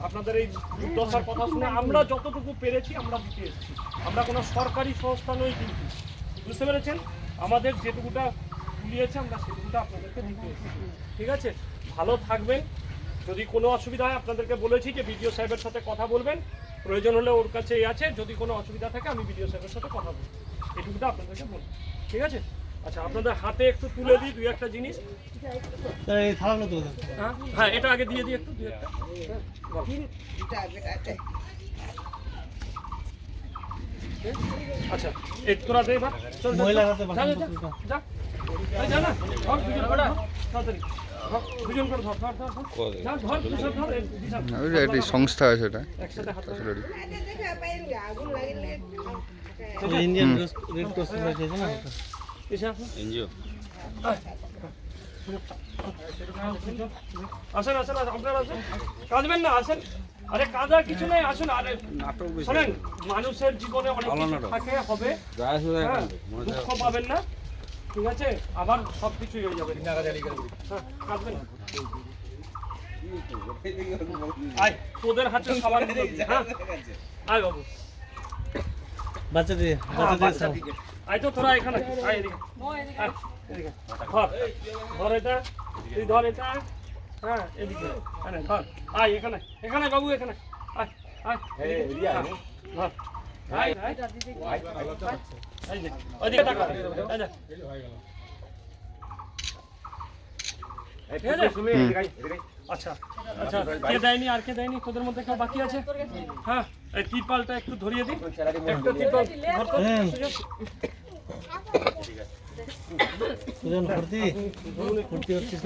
আপনাদের এই দুর্দশার কথা শুনে আমরা যতটুকু পেরেছি আমরা দিতে এসেছি। আমরা কোনো সরকারি সংস্থা নই, কিন্তু বুঝতে পেরেছেন, আমাদের যেটুকুটা কুলিয়েছে আমরা সেটুকুটা আপনাদেরকে দিতে এসেছি। ঠিক আছে, ভালো থাকবেন। যদি কোনো অসুবিধা হয় আপনাদেরকে বলেছি যে বিডিও সাহেবের সাথে কথা বলবেন, প্রয়োজন হলে ওর কাছে আছে, যদি কোনো অসুবিধা থাকে আমি বিডিও সাহেবের সাথে কথা বলবো, এটুকুটা আপনাদেরকে বলবো। ঠিক আছে, আচ্ছা আপনাদের হাতে একটু তুলে দিই দুই একটা জিনিস। হ্যাঁ, এটা আগে দিয়ে দিই একটু, দুই একটা। আচ্ছা এই তোরা দে এবার, চল যা যা না, ধর দুজন করে তাড়াতাড়ি দুজন করে ধর ধর ধর যা ধর দুজন ধর একটা সংস্থা আছে এটা একসাথে হাত ইন্ডিয়ান রেড ক্রস সোসাইটি আছে না, এনজিও। আসেন আসেন আপনারা আসেন, কাঁদবেন না, আসেন। আরে কাঁদার কিছু নেই, আসুন। আরে শোনেন, মানুষের জীবনে অনেক কিছু থাকে, হবে, দুঃখ পাবেন না, ঠিক আছে, আবার সব কিছুই হয়ে যাবে। কাঁদবেন না। আয় তোদের হাতে খাবার, হ্যাঁ আয় বাবু, বাচ্চাদের আয় তো তোরা এখানে, আয় এদিকে, আয় এদিকে, ধর ধর এটা, তুই ধর এটা, হ্যাঁ এদিকে, এখানে ধর, আয় এখানে, এখানে বাবু এখানে, আয় আয় ধর, আয় আয় এই যে ওইদিকে তাকা, এই যে আচ্ছা আচ্ছা, কে দেয়নি আর কে দেয়নি, তোদের মধ্যে কেউ বাকি আছে? হ্যাঁ, এই তিরপালটা একটু ধরিয়ে দিই, একটা তিরপাল ধরতো। ভর্তি হচ্ছে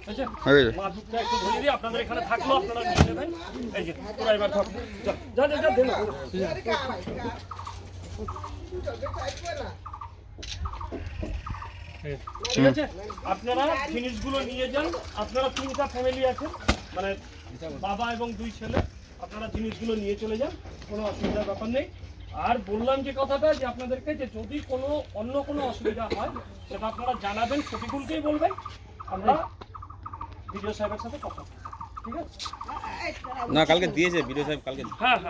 আচ্ছা মাদুরটা একটু ধরিয়ে দিই, আপনাদের এখানে থাকলো, আপনারা নিয়ে নেবেন। এই যে তোরা এবার ধর, যা যা যা দে না। ঠিক আছে, আপনারা জিনিসগুলো নিয়ে যান। আপনারা 3টা ফ্যামিলি আছেন, মানে বাবা এবং 2 ছেলে, আপনারা জিনিসগুলো নিয়ে চলে যান, কোনো অসুবিধার ব্যাপার নেই। আর বললাম যে কথাটা, যে আপনাদেরকে যে যদি কোনো অন্য কোনো অসুবিধা হয় সেটা আপনারা জানাবেন, শফিকুলকেই বলবেন, আমরা বিডিও সাহেবের সাথে কথা বলবো। ঠিক আছে না, কালকে দিয়েছে বিডিও সাহেব কালকে। হ্যাঁ হ্যাঁ।